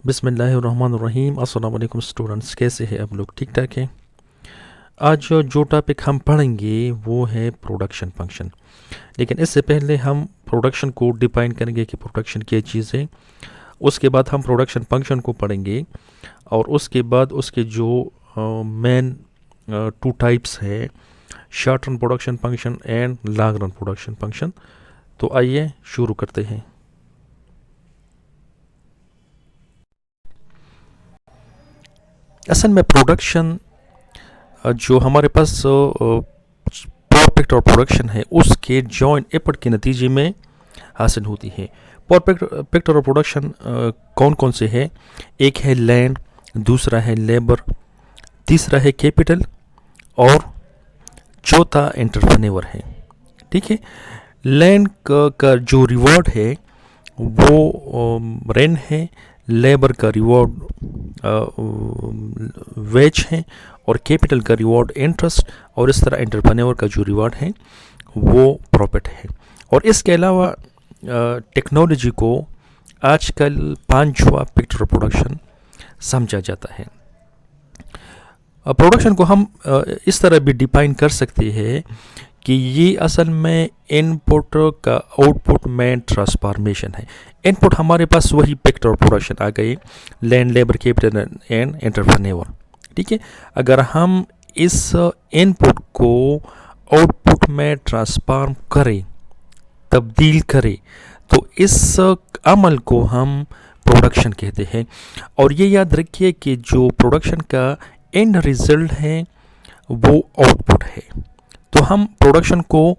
बिस्मिल्लाहिर्रहमानिर्रहीम। अस्सलाम वालेकुम स्टूडेंट्स, कैसे हैं आप लोग? ठीक ठाक हैं। आज जो टॉपिक हम पढ़ेंगे वो है प्रोडक्शन फंक्शन। लेकिन इससे पहले हम प्रोडक्शन को डिफाइन करेंगे कि प्रोडक्शन क्या चीज़ है। उसके बाद हम प्रोडक्शन फंक्शन को पढ़ेंगे और उसके बाद उसके जो मेन टू टाइप्स है, short run production function and long run production function. तो आइए शुरू करते हैं। असल में प्रोडक्शन जो हमारे पास परफेक्ट और प्रोडक्शन है उसके जॉइंट एफर्ट के नतीजे में हासिल होती है। परफेक्ट और प्रोडक्शन कौन कौन से है? एक है लैंड, दूसरा है लेबर, तीसरा है कैपिटल और चौथा एंटरप्रेन्योर है। ठीक है। लैंड का जो रिवॉर्ड है वो रेंट है, लेबर का रिवॉर्ड वेज है और कैपिटल का रिवॉर्ड इंटरेस्ट, और इस तरह एंटरप्रेन्योर का जो रिवॉर्ड है वो प्रॉफिट है। और इसके अलावा टेक्नोलॉजी को आजकल पांचवा फैक्टर प्रोडक्शन समझा जाता है। प्रोडक्शन को हम इस तरह भी डिफाइन कर सकते हैं कि ये असल में इनपुट का आउटपुट में ट्रांसफॉर्मेशन है। इनपुट हमारे पास वही फैक्टर प्रोडक्शन आ गए, land, labour, capital and entrepreneur. ठीक है। अगर हम इस इनपुट को आउटपुट में ट्रांसफॉर्म करें, तब्दील करें, तो इस अमल को हम प्रोडक्शन कहते हैं। और ये याद रखिए कि जो प्रोडक्शन का एंड रिजल्ट है वो आउटपुट है। तो हम प्रोडक्शन को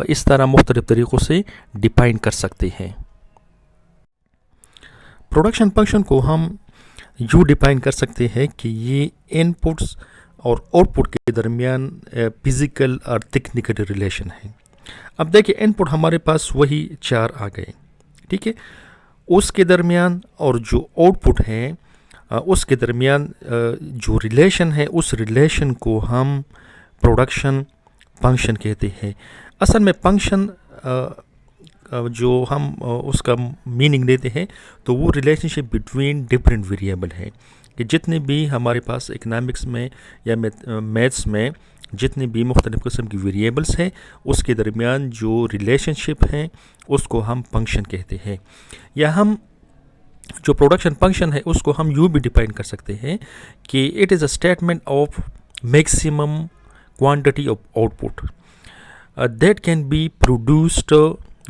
इस तरह मुख्तलिफ तरीक़ों से डिफाइन कर सकते हैं। प्रोडक्शन फंक्शन को हम यूँ डिफाइन कर सकते हैं कि ये इनपुट्स और आउटपुट के दरमियान फिज़िकल और टेक्निकल रिलेशन है। अब देखिए, इनपुट हमारे पास वही चार आ गए। ठीक है। उसके दरमियान और जो आउटपुट है उसके दरमियान जो रिलेशन है, उस रिलेशन को हम प्रोडक्शन फंक्शन कहते हैं। असल में फंक्शन जो हम उसका मीनिंग देते हैं तो वो रिलेशनशिप बिटवीन डिफरेंट वेरिएबल है कि जितने भी हमारे पास इकनॉमिक्स में या मैथ्स में जितने भी मुख्तलिफ़ किस्म की वेरिएबल्स हैं उसके दरमियान जो रिलेशनशिप है उसको हम फंक्शन कहते हैं। या हम जो प्रोडक्शन फंक्शन है उसको हम यूँ भी डिफाइन कर सकते हैं कि it is a statement of maximum quantity of output that can be produced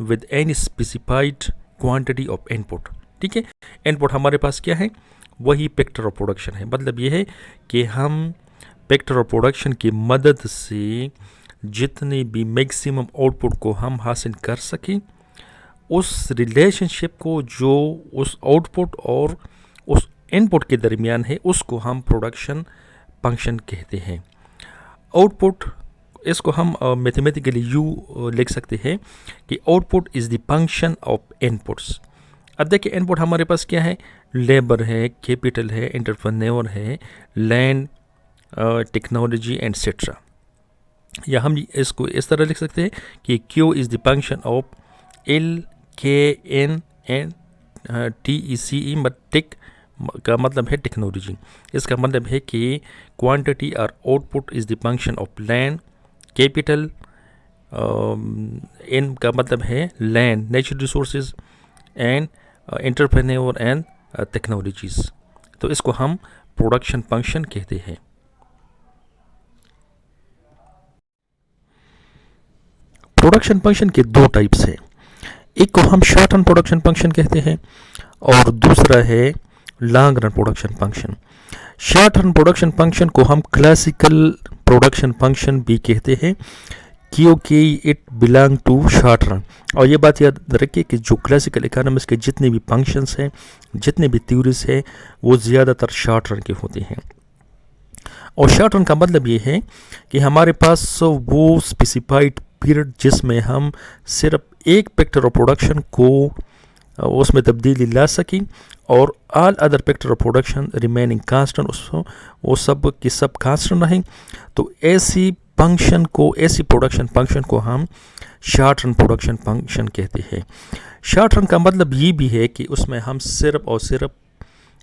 with any specified quantity of input. ठीक है। इनपुट हमारे पास क्या है? वही फैक्टर ऑफ प्रोडक्शन है। मतलब ये है कि हम फैक्टर ऑफ प्रोडक्शन की मदद से जितने भी मैक्सिमम आउटपुट को हम हासिल कर सकें, उस रिलेशनशिप को जो उस आउटपुट और उस इनपुट के दरमियान है उसको हम प्रोडक्शन फंक्शन कहते हैं। आउटपुट, इसको हम मैथमेटिकली यू लिख सकते हैं कि output is the function of inputs. अब देखिए, इनपुट हमारे पास क्या है? लेबर है, कैपिटल है, एंटरप्रेन्योर है, लैंड, टेक्नोलॉजी एंड या हम इसको इस तरह लिख सकते हैं कि Q is the function of LKN and TECE। But tech का मतलब है टेक्नोलॉजी। इसका मतलब है कि क्वांटिटी और output is the function of land, capital in का मतलब है land, natural resources and entrepreneur and technologies. तो इसको हम प्रोडक्शन फंक्शन कहते हैं। प्रोडक्शन फंक्शन के दो टाइप्स हैं। एक को हम शॉर्ट रन प्रोडक्शन फंक्शन कहते हैं और दूसरा है long run production function. Short run production function को हम क्लासिकल प्रोडक्शन फंक्शन भी कहते हैं क्योंकि it belong to short run. और ये बात याद रखिए कि जो क्लासिकल इकोनॉमिक्स के जितने भी फंक्शंस हैं, जितने भी थ्योरीज हैं, वो ज़्यादातर शॉर्ट रन के होते हैं। और शॉर्ट रन का मतलब ये है कि हमारे पास वो स्पेसिफाइड पीरियड जिसमें हम सिर्फ एक फैक्टर ऑफ प्रोडक्शन को उसमें तब्दीली ला सकें और all other factor of production remaining constant, उसको वो सब की सब कांस्टेंट रहें। तो ऐसी फंक्शन को, ऐसी प्रोडक्शन फंक्शन को हम शॉर्ट रन प्रोडक्शन फंक्शन कहते हैं। शॉर्ट रन का मतलब ये भी है कि उसमें हम सिर्फ और सिर्फ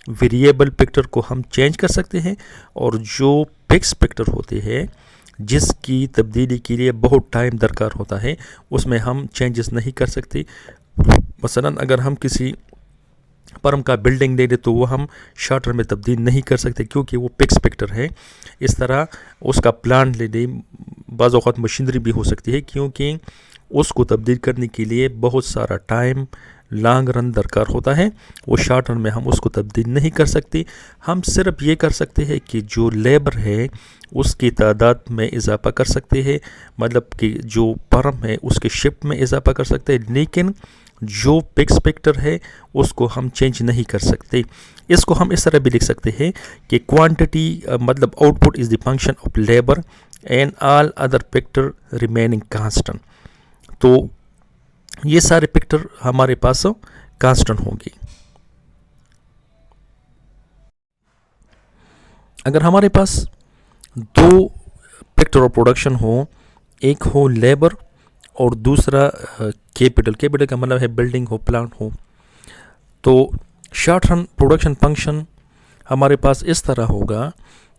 वेरिएबल फैक्टर को हम चेंज कर सकते हैं, और जो फिक्स फैक्टर होते हैं जिसकी तब्दीली के लिए बहुत टाइम दरकार होता है उसमें हम चेंजेस नहीं कर सकते। मसलन अगर हम किसी फर्म का बिल्डिंग ले लें तो वो हम शॉर्ट टर्म में तब्दील नहीं कर सकते क्योंकि वो फिक्स फैक्टर है। इस तरह उसका प्लान ले लें, बाज़ औक़ात मशीनरी भी हो सकती है क्योंकि उसको तब्दील करने के लिए बहुत सारा टाइम लॉन्ग रन दरकार होता है, वो शॉर्ट रन में हम उसको तब्दील नहीं कर सकते। हम सिर्फ ये कर सकते हैं कि जो लेबर है उसकी तादाद में इजाफा कर सकते हैं, मतलब कि जो फर्म है उसके शिफ्ट में इजाफा कर सकते हैं, लेकिन जो फिक्स फैक्टर है उसको हम चेंज नहीं कर सकते। इसको हम इस तरह भी लिख सकते हैं कि क्वांटिटी मतलब output is the function of labour and all other factor remaining constant. तो ये सारे फैक्टर हमारे पास कांस्टेंट होंगे। अगर हमारे पास दो फैक्टर ऑफ प्रोडक्शन हो, एक हो लेबर और दूसरा कैपिटल, कैपिटल का मतलब है बिल्डिंग हो, प्लांट हो, तो शॉर्ट रन प्रोडक्शन फंक्शन हमारे पास इस तरह होगा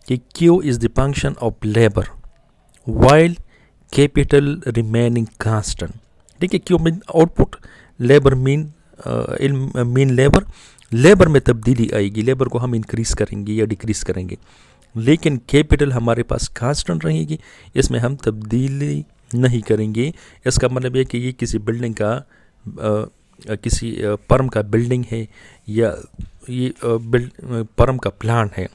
कि Q is the function of labour while capital remaining constant. ठीक है, Q mean output, labour mean labour, labour में तब्दीली आएगी, लेबर को हम इंक्रीज़ करेंगे या डिक्रीज़ करेंगे, लेकिन कैपिटल हमारे पास कांस्टेंट रहेगी, इसमें हम तब्दीली नहीं करेंगे। इसका मतलब है कि ये किसी बिल्डिंग का किसी फर्म का बिल्डिंग है या ये फर्म का प्लान है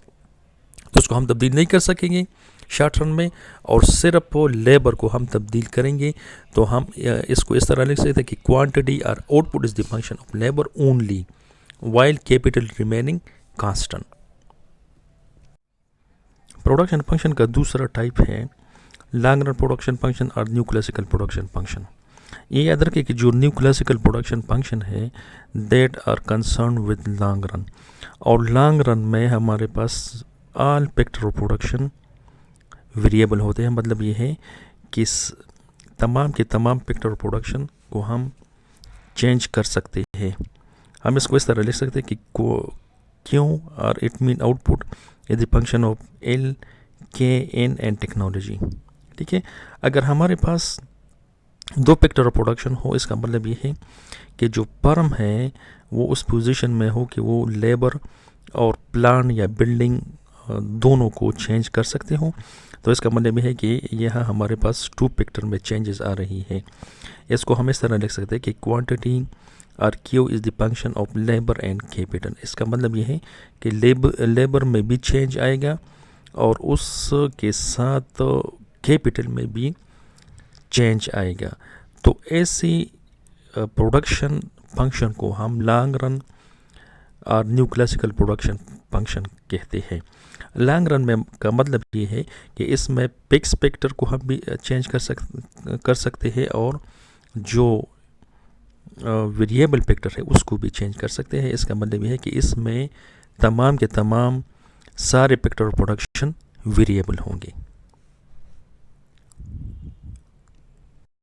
तो उसको हम तब्दील नहीं कर सकेंगे शॉर्ट रन में, और सिर्फ लेबर को हम तब्दील करेंगे। तो हम इसको इस तरह लिख सकते हैं कि क्वांटिटी और output is the function of labour only while capital remaining constant. Production function का दूसरा टाइप है लॉन्ग रन प्रोडक्शन फंक्शन और न्यू क्लासिकल प्रोडक्शन फंक्शन। ये याद रखें कि जो न्यू क्लासिकल प्रोडक्शन फंक्शन है that are concern with long run, और लॉन्ग रन में हमारे पास all factor of production variable होते हैं। मतलब ये है कि तमाम के तमाम फैक्टर ऑफ प्रोडक्शन को हम चेंज कर सकते हैं। हम इसको इस तरह लिख सकते हैं कि क्यों और it mean output is the function of L के एन एंड टेक्नोलॉजी। ठीक है, अगर हमारे पास दो फैक्टर ऑफ प्रोडक्शन हो, इसका मतलब ये है कि जो फर्म है वो उस पोजीशन में हो कि वो लेबर और प्लान या बिल्डिंग दोनों को चेंज कर सकते हो। तो इसका मतलब ये है कि यहाँ हमारे पास टू फैक्टर में चेंजेस आ रही है। इसको हम इस तरह लिख सकते हैं कि क्वांटिटी और Q is the function of labour and capital. इसका मतलब ये है कि लेबर में भी चेंज आएगा और उसके साथ कैपिटल में भी चेंज आएगा। तो ऐसी प्रोडक्शन फंक्शन को हम लॉन्ग रन और न्यू क्लासिकल प्रोडक्शन फंक्शन कहते हैं। लॉन्ग रन में का मतलब ये है कि इसमें फिक्स फैक्टर को हम भी चेंज कर सकते हैं और जो वेरिएबल फैक्टर है उसको भी चेंज कर सकते हैं। इसका मतलब ये है कि इसमें तमाम के तमाम सारे फैक्टर ऑफ प्रोडक्शन वेरिएबल होंगे।